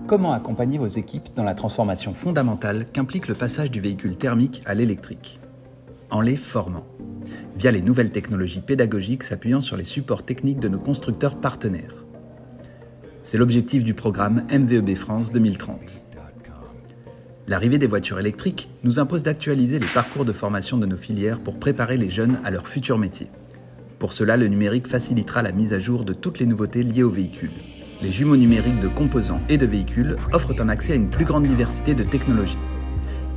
Comment accompagner vos équipes dans la transformation fondamentale qu'implique le passage du véhicule thermique à l'électrique? En les formant, via les nouvelles technologies pédagogiques s'appuyant sur les supports techniques de nos constructeurs partenaires. C'est l'objectif du programme MVEB France 2030. L'arrivée des voitures électriques nous impose d'actualiser les parcours de formation de nos filières pour préparer les jeunes à leur futur métier. Pour cela, le numérique facilitera la mise à jour de toutes les nouveautés liées aux véhicules. Les jumeaux numériques de composants et de véhicules offrent un accès à une plus grande diversité de technologies.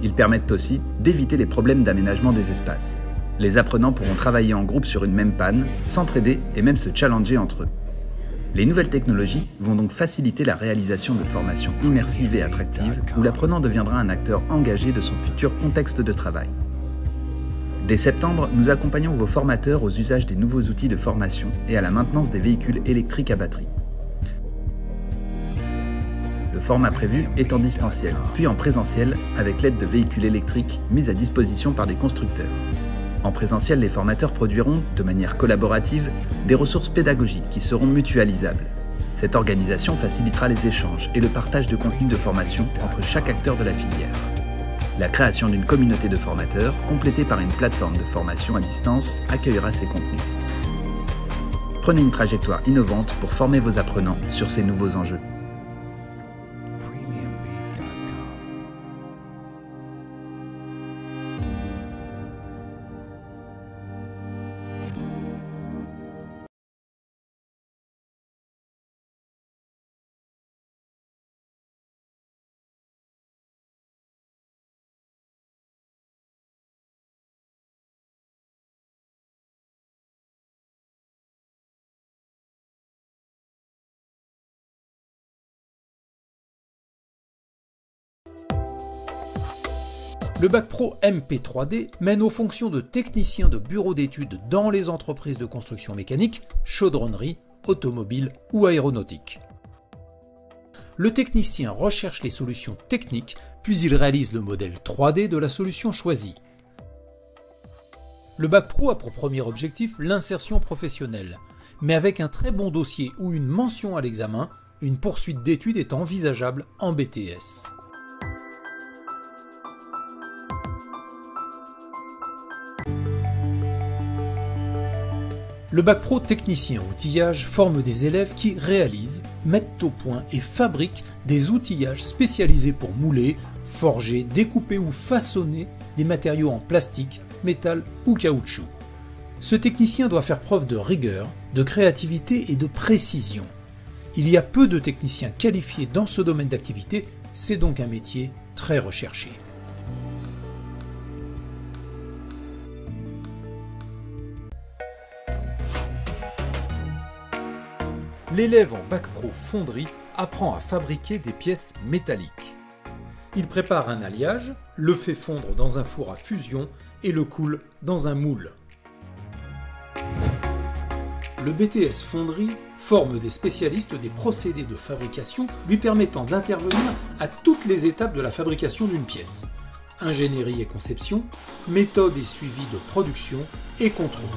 Ils permettent aussi d'éviter les problèmes d'aménagement des espaces. Les apprenants pourront travailler en groupe sur une même panne, s'entraider et même se challenger entre eux. Les nouvelles technologies vont donc faciliter la réalisation de formations immersives et attractives où l'apprenant deviendra un acteur engagé de son futur contexte de travail. Dès septembre, nous accompagnons vos formateurs aux usages des nouveaux outils de formation et à la maintenance des véhicules électriques à batterie. Le format prévu est en distanciel, puis en présentiel avec l'aide de véhicules électriques mis à disposition par des constructeurs. En présentiel, les formateurs produiront, de manière collaborative, des ressources pédagogiques qui seront mutualisables. Cette organisation facilitera les échanges et le partage de contenus de formation entre chaque acteur de la filière. La création d'une communauté de formateurs, complétée par une plateforme de formation à distance, accueillera ces contenus. Prenez une trajectoire innovante pour former vos apprenants sur ces nouveaux enjeux. Le bac pro MP3D mène aux fonctions de technicien de bureau d'études dans les entreprises de construction mécanique, chaudronnerie, automobile ou aéronautique. Le technicien recherche les solutions techniques, puis il réalise le modèle 3D de la solution choisie. Le bac pro a pour premier objectif l'insertion professionnelle, mais avec un très bon dossier ou une mention à l'examen, une poursuite d'études est envisageable en BTS. Le bac pro technicien outillage forme des élèves qui réalisent, mettent au point et fabriquent des outillages spécialisés pour mouler, forger, découper ou façonner des matériaux en plastique, métal ou caoutchouc. Ce technicien doit faire preuve de rigueur, de créativité et de précision. Il y a peu de techniciens qualifiés dans ce domaine d'activité, c'est donc un métier très recherché. L'élève en bac pro fonderie apprend à fabriquer des pièces métalliques. Il prépare un alliage, le fait fondre dans un four à fusion et le coule dans un moule. Le BTS fonderie forme des spécialistes des procédés de fabrication lui permettant d'intervenir à toutes les étapes de la fabrication d'une pièce. Ingénierie et conception, méthode et suivi de production et contrôle.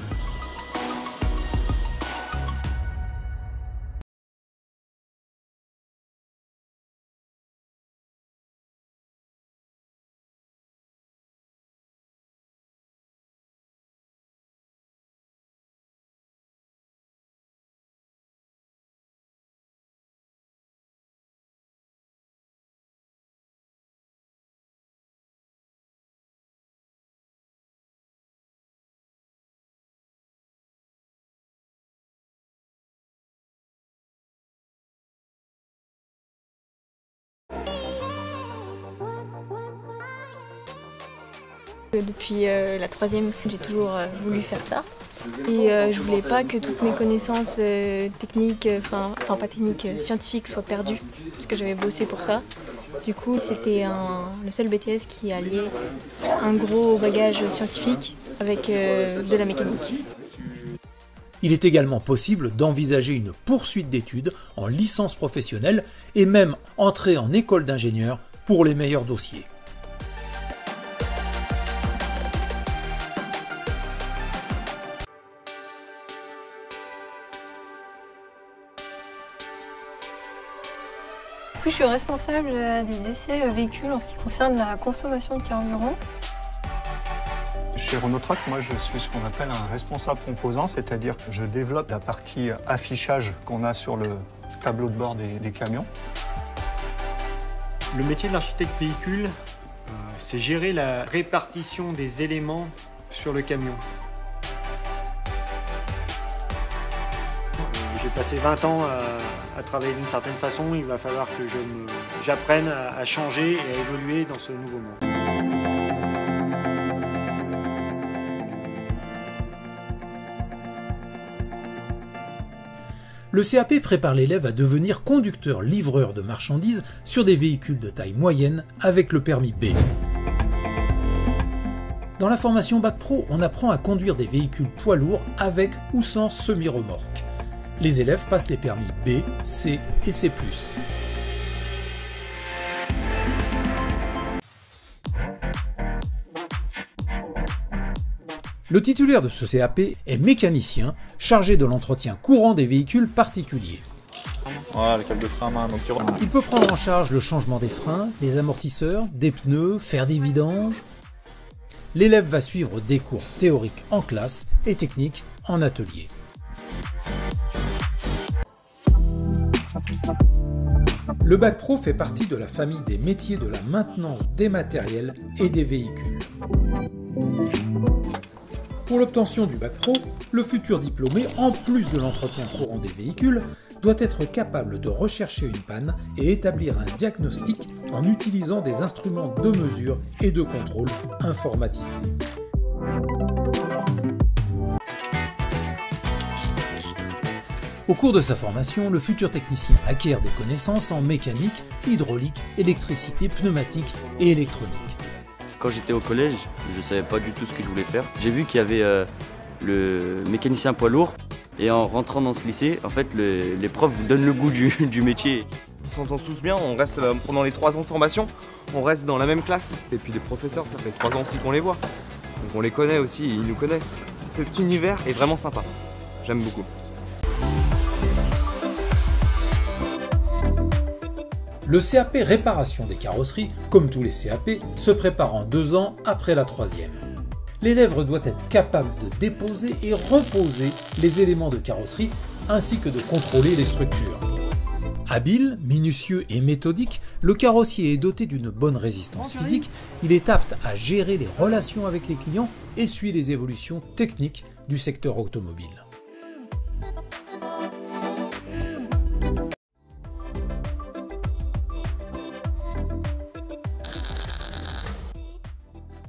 Depuis la troisième, j'ai toujours voulu faire ça. Et je voulais pas que toutes mes connaissances techniques, pas techniques, scientifiques soient perdues, parce que j'avais bossé pour ça. Du coup, c'était le seul BTS qui alliait un gros bagage scientifique avec de la mécanique. Il est également possible d'envisager une poursuite d'études en licence professionnelle et même entrer en école d'ingénieur pour les meilleurs dossiers. coup, je suis responsable des essais véhicules en ce qui concerne la consommation de carburant. Chez Renault Truck, moi je suis ce qu'on appelle un responsable composant, c'est-à-dire que je développe la partie affichage qu'on a sur le tableau de bord des camions. Le métier de l'architecte véhicule, c'est gérer la répartition des éléments sur le camion. J'ai passé 20 ans à travailler d'une certaine façon, il va falloir que j'apprenne à changer et à évoluer dans ce nouveau monde. Le CAP prépare l'élève à devenir conducteur-livreur de marchandises sur des véhicules de taille moyenne avec le permis B. Dans la formation Bac Pro, on apprend à conduire des véhicules poids lourds avec ou sans semi-remorque. Les élèves passent les permis B, C et C+. Le titulaire de ce CAP est mécanicien, chargé de l'entretien courant des véhicules particuliers. Le câble de frein à main, donc Il peut prendre en charge le changement des freins, des amortisseurs, des pneus, faire des vidanges. L'élève va suivre des cours théoriques en classe et techniques en atelier. Le Bac Pro fait partie de la famille des métiers de la maintenance des matériels et des véhicules. Pour l'obtention du Bac Pro, le futur diplômé, en plus de l'entretien courant des véhicules, doit être capable de rechercher une panne et établir un diagnostic en utilisant des instruments de mesure et de contrôle informatisés. Au cours de sa formation, le futur technicien acquiert des connaissances en mécanique, hydraulique, électricité, pneumatique et électronique. Quand j'étais au collège, je ne savais pas du tout ce que je voulais faire. J'ai vu qu'il y avait le mécanicien poids lourd et en rentrant dans ce lycée, en fait, les profs vous donnent le goût du métier. On s'entend tous bien, on reste pendant les 3 ans de formation, on reste dans la même classe. Et puis les professeurs, ça fait 3 ans aussi qu'on les voit. Donc on les connaît aussi, ils nous connaissent. Cet univers est vraiment sympa, j'aime beaucoup. Le CAP réparation des carrosseries, comme tous les CAP, se prépare en 2 ans après la 3e. L'élève doit être capable de déposer et reposer les éléments de carrosserie ainsi que de contrôler les structures. Habile, minutieux et méthodique, le carrossier est doté d'une bonne résistance physique, il est apte à gérer les relations avec les clients et suit les évolutions techniques du secteur automobile.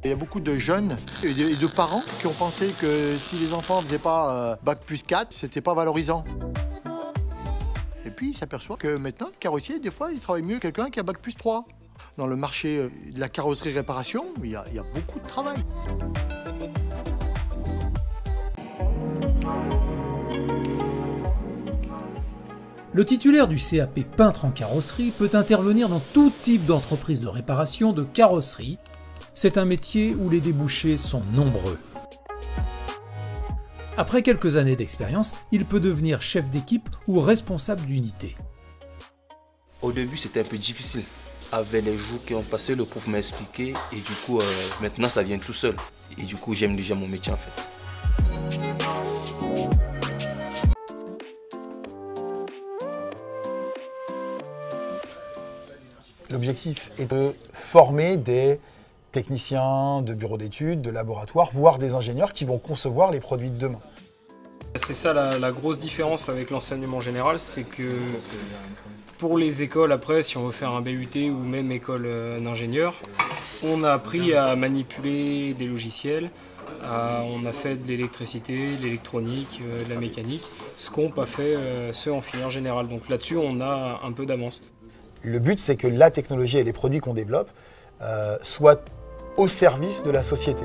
Il y a beaucoup de jeunes et de parents qui ont pensé que si les enfants ne faisaient pas Bac plus 4, c'était pas valorisant. Et puis ils s'aperçoivent que maintenant, le carrossier, des fois, il travaille mieux que quelqu'un qui a Bac plus 3. Dans le marché de la carrosserie réparation, il y a beaucoup de travail. Le titulaire du CAP peintre en carrosserie peut intervenir dans tout type d'entreprise de réparation de carrosserie. C'est un métier où les débouchés sont nombreux. Après quelques années d'expérience, il peut devenir chef d'équipe ou responsable d'unité. Au début, c'était un peu difficile. Avec les jours qui ont passé, le prof m'a expliqué et du coup, maintenant, ça vient tout seul. Et du coup, j'aime déjà mon métier en fait. L'objectif est de former des techniciens de bureaux d'études, de laboratoires, voire des ingénieurs qui vont concevoir les produits de demain. C'est ça la grosse différence avec l'enseignement général, c'est que pour les écoles après, si on veut faire un BUT ou même école d'ingénieur, on a appris à manipuler des logiciels, on a fait de l'électricité, de l'électronique, de la mécanique, ce qu'ont pas fait ceux en filière générale. Donc là-dessus, on a un peu d'avance. Le but, c'est que la technologie et les produits qu'on développe soient au service de la société.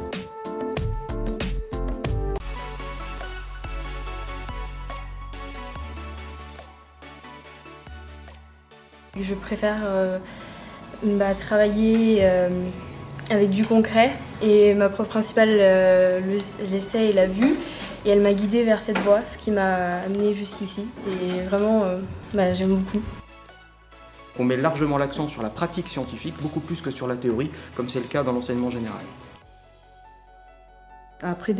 Je préfère travailler avec du concret et ma prof principale l'essaie et l'a vu et elle m'a guidée vers cette voie, ce qui m'a amenée jusqu'ici et vraiment j'aime beaucoup. On met largement l'accent sur la pratique scientifique, beaucoup plus que sur la théorie, comme c'est le cas dans l'enseignement général. Après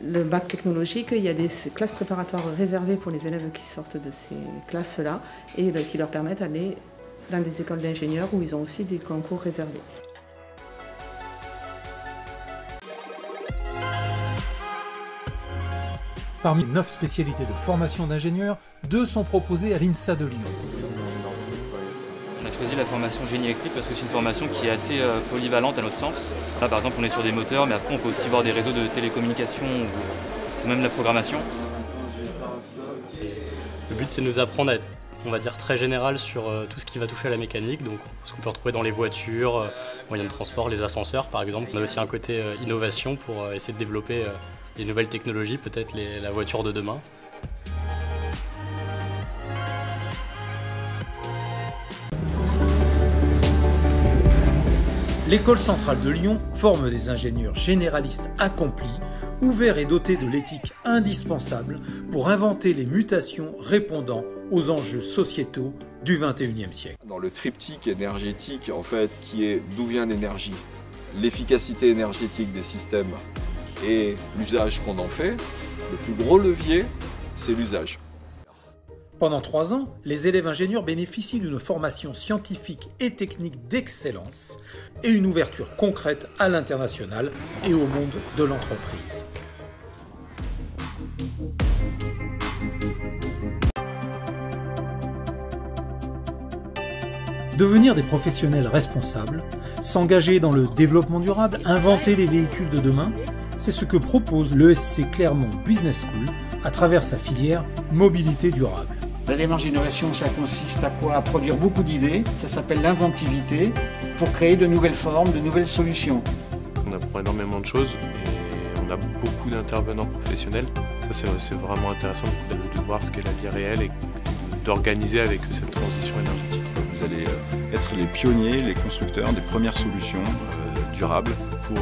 le bac technologique, il y a des classes préparatoires réservées pour les élèves qui sortent de ces classes-là et qui leur permettent d'aller dans des écoles d'ingénieurs où ils ont aussi des concours réservés. Parmi 9 spécialités de formation d'ingénieurs, 2 sont proposées à l'INSA de Lyon. On a choisi la formation génie électrique parce que c'est une formation qui est assez polyvalente à notre sens. Là par exemple on est sur des moteurs, mais après on peut aussi voir des réseaux de télécommunications ou même la programmation. Le but c'est de nous apprendre à être, on va dire, très général sur tout ce qui va toucher à la mécanique, donc ce qu'on peut retrouver dans les voitures, moyens de transport, les ascenseurs par exemple. On a aussi un côté innovation pour essayer de développer des nouvelles technologies, peut-être la voiture de demain. L'école centrale de Lyon forme des ingénieurs généralistes accomplis, ouverts et dotés de l'éthique indispensable pour inventer les mutations répondant aux enjeux sociétaux du XXIe siècle. Dans le triptyque énergétique, en fait, qui est d'où vient l'énergie, l'efficacité énergétique des systèmes et l'usage qu'on en fait, le plus gros levier, c'est l'usage. Pendant 3 ans, les élèves ingénieurs bénéficient d'une formation scientifique et technique d'excellence et une ouverture concrète à l'international et au monde de l'entreprise. Devenir des professionnels responsables, s'engager dans le développement durable, inventer les véhicules de demain, c'est ce que propose l'ESC Clermont Business School à travers sa filière Mobilité durable. La démarche d'innovation, ça consiste à quoi? À produire beaucoup d'idées, ça s'appelle l'inventivité, pour créer de nouvelles formes, de nouvelles solutions. On apprend énormément de choses et on a beaucoup d'intervenants professionnels. Ça c'est vraiment intéressant de voir ce qu'est la vie réelle et d'organiser avec eux cette transition énergétique. Vous allez être les pionniers, les constructeurs des premières solutions durables pour